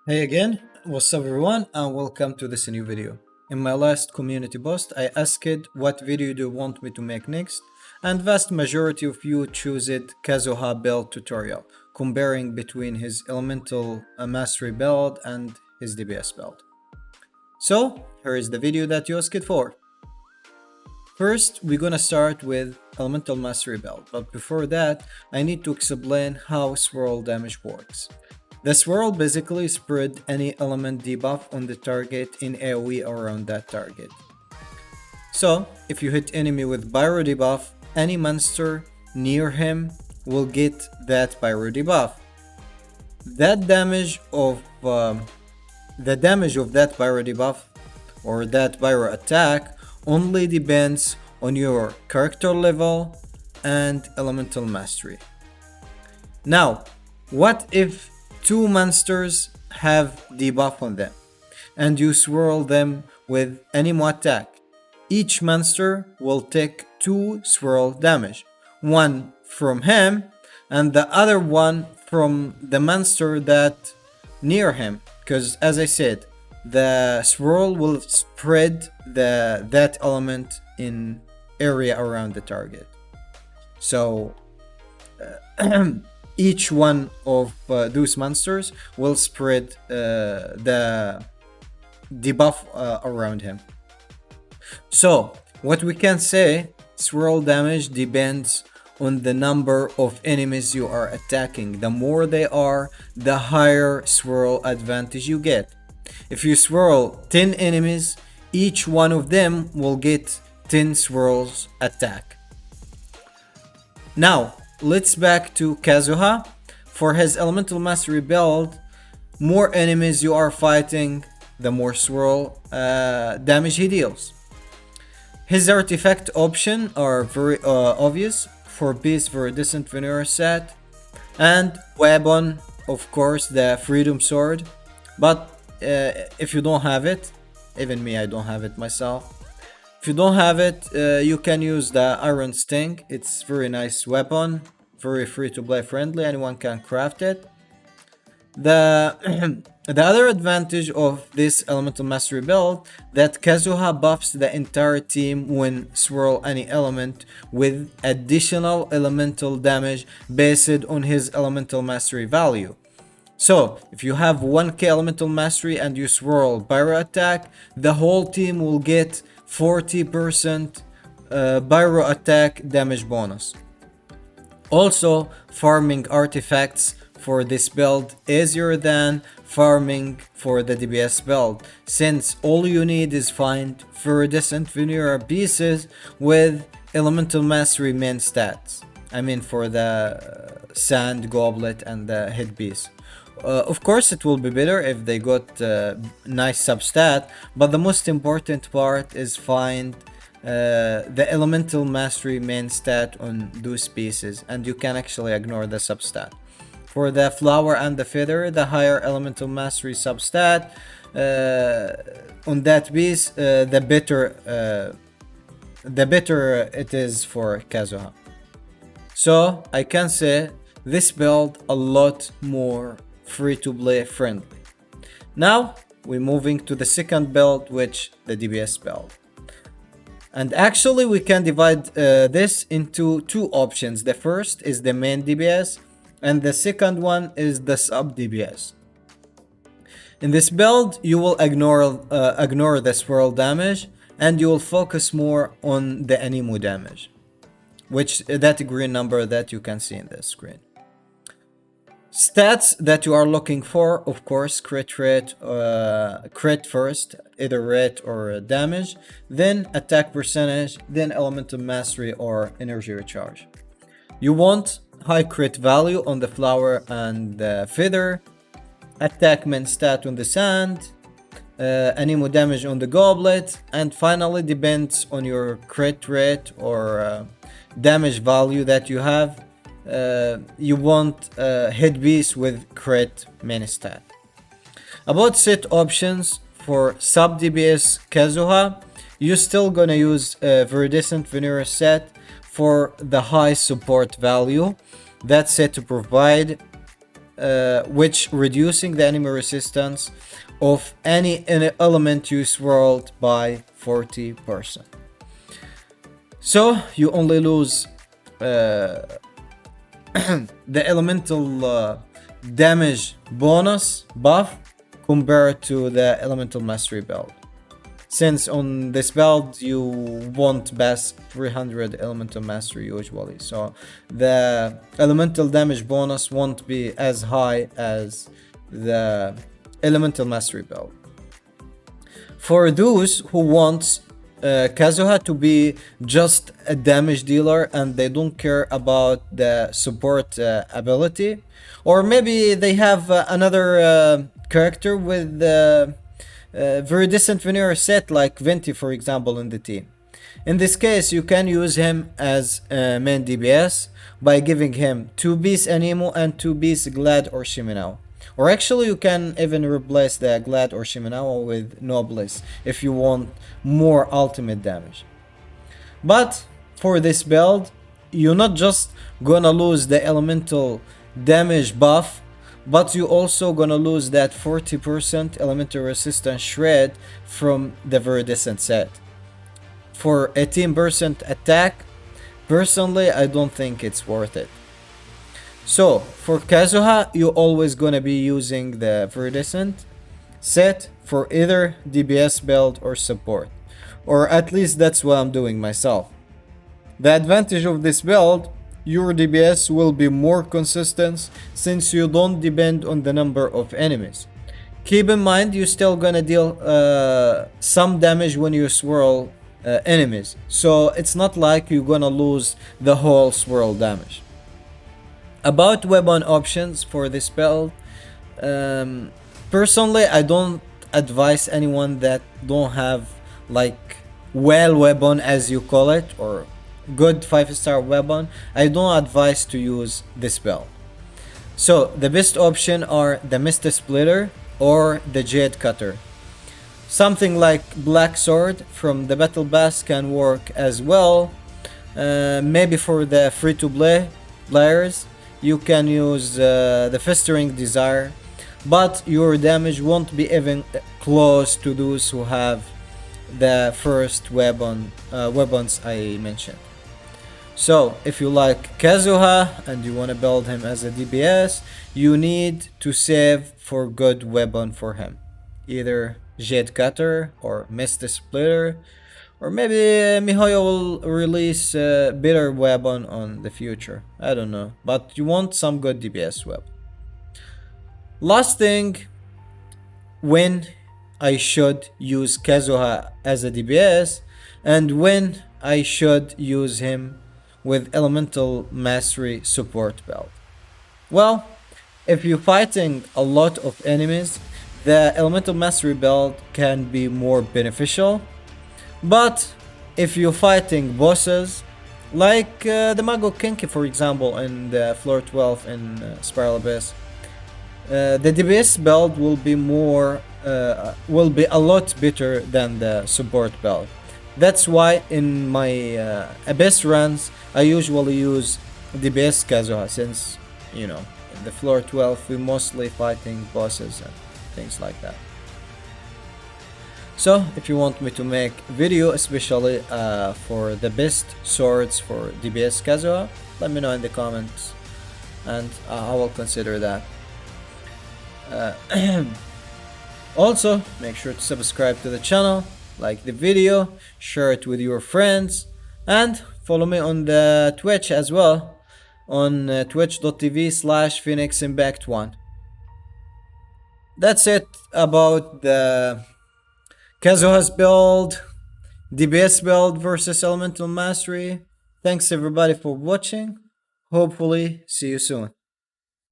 Hey again, what's up everyone and welcome to this new video. In my last community post I asked what video do you want me to make next, and vast majority of you choose it Kazuha build tutorial, comparing between his elemental mastery build and his DPS build. So here is the video that you asked for. First, we're gonna start with elemental mastery build, but before that I need to explain how swirl damage works. The swirl basically spread any element debuff on the target in AoE around that target. So, if you hit enemy with pyro debuff, any monster near him will get that pyro debuff. That damage of the damage of that pyro debuff or that pyro attack only depends on your character level and elemental mastery. Now, what if two monsters have debuff on them and you swirl them with anemo attack? Each monster will take 2 swirl damage, one from him and the other one from the monster that near him, because as I said, the swirl will spread that element in area around the target. So each one of those monsters will spread the debuff around him. So what we can say, swirl damage depends on the number of enemies you are attacking. The more they are, the higher swirl advantage you get. If you swirl 10 enemies, each one of them will get 10 swirls attack. Now let's back to Kazuha. For his elemental mastery build, more enemies you are fighting, the more swirl damage he deals. His artifact option are very obvious. For beast, Viridescent Veneer set, and weapon, of course, the freedom sword. But if you don't have it, even me, I don't have it myself. If you don't have it, you can use the Iron Sting. It's very nice weapon, very free to play friendly, anyone can craft it. The other advantage of this elemental mastery build, that Kazuha buffs the entire team when swirl any element with additional elemental damage based on his elemental mastery value. So if you have 1k elemental mastery and you swirl pyro attack, the whole team will get 40% pyro attack damage bonus. Also, farming artifacts for this build easier than farming for the DPS build, since all you need is find Viridescent Veneer pieces with elemental mastery main stats. I mean for the sand goblet and the headpiece. Of course it will be better if they got nice substat, but the most important part is find the elemental mastery main stat on those pieces, and you can actually ignore the substat. For the flower and the feather, the higher elemental mastery substat on that piece, the better it is for Kazuha. So I can say this build a lot more free to play friendly. Now we're moving to the second build, which the DPS build. And actually we can divide this into two options. The first is the main DPS and the second one is the sub DPS. In this build you will ignore the swirl damage and you will focus more on the anemo damage, which that green number that you can see in the screen. Stats that you are looking for, of course, crit rate, crit first, either rate or damage, then attack percentage, then elemental mastery or energy recharge. You want high crit value on the flower and the feather, attack main stat on the sand, anemo damage on the goblet, and finally depends on your crit rate or damage value that you have. You want headpiece with crit main stat. About set options for sub DPS Kazuha, you're still gonna use Viridescent Veneer set for the high support value. That set to provide which reducing the enemy resistance of any element you swirled by 40%. So you only lose the elemental damage bonus buff compared to the elemental mastery build. Since on this build you won't pass 300 elemental mastery usually, so the elemental damage bonus won't be as high as the elemental mastery build. For those who want Kazuha to be just a damage dealer and they don't care about the support ability, or maybe they have another character with very decent veneer set like Venti for example in the team. In this case you can use him as main DPS by giving him 2 piece Anemo and 2 piece Glad or Shiminao. Or actually you can even replace the Glad or Shiminao with Noblesse if you want more ultimate damage. But for this build, you're not just gonna lose the elemental damage buff, but you also gonna lose that 40% elemental resistance shred from the Viridescent set. For 18% attack, personally I don't think it's worth it. So for Kazuha, you're always gonna be using the Viridescent set for either DPS build or support. Or at least that's what I'm doing myself. The advantage of this build, your DPS will be more consistent since you don't depend on the number of enemies. Keep in mind you're still gonna deal some damage when you swirl enemies. So it's not like you're gonna lose the whole swirl damage. About weapon options for this build, personally I don't advise anyone that don't have like well weapon as you call it, or good 5-star weapon. I don't advise to use this build. So the best option are the Mist Splitter or the Jade Cutter. Something like Black Sword from the Battle Pass can work as well. Maybe for the free-to-play players you can use the Festering Desire, but your damage won't be even close to those who have the first weapons I mentioned. So if you like Kazuha and you want to build him as a DPS, you need to save for good weapon for him. Either Jade Cutter or Mist Splitter, or maybe Mihoyo will release a better weapon on the future. I don't know. But you want some good DPS weapon. Last thing, when I should use Kazuha as a DPS and when I should use him with Elemental Mastery support build. Well, if you're fighting a lot of enemies, the Elemental Mastery build can be more beneficial. But if you're fighting bosses like the Mago Kenki for example in the floor 12 in Spiral Abyss, the DPS build will be a lot better than the support build. That's why in my Abyss runs I usually use DPS Kazuha, since you know in the floor 12 we're mostly fighting bosses and things like that. So if you want me to make a video especially for the best swords for DPS Kazuha, let me know in the comments and I will consider that. Also make sure to subscribe to the channel, like the video, share it with your friends, and follow me on the Twitch as well on twitch.tv/PhoenixImpact1. That's it about the Kazuha's build, DPS build versus Elemental Mastery. Thanks everybody for watching. Hopefully see you soon.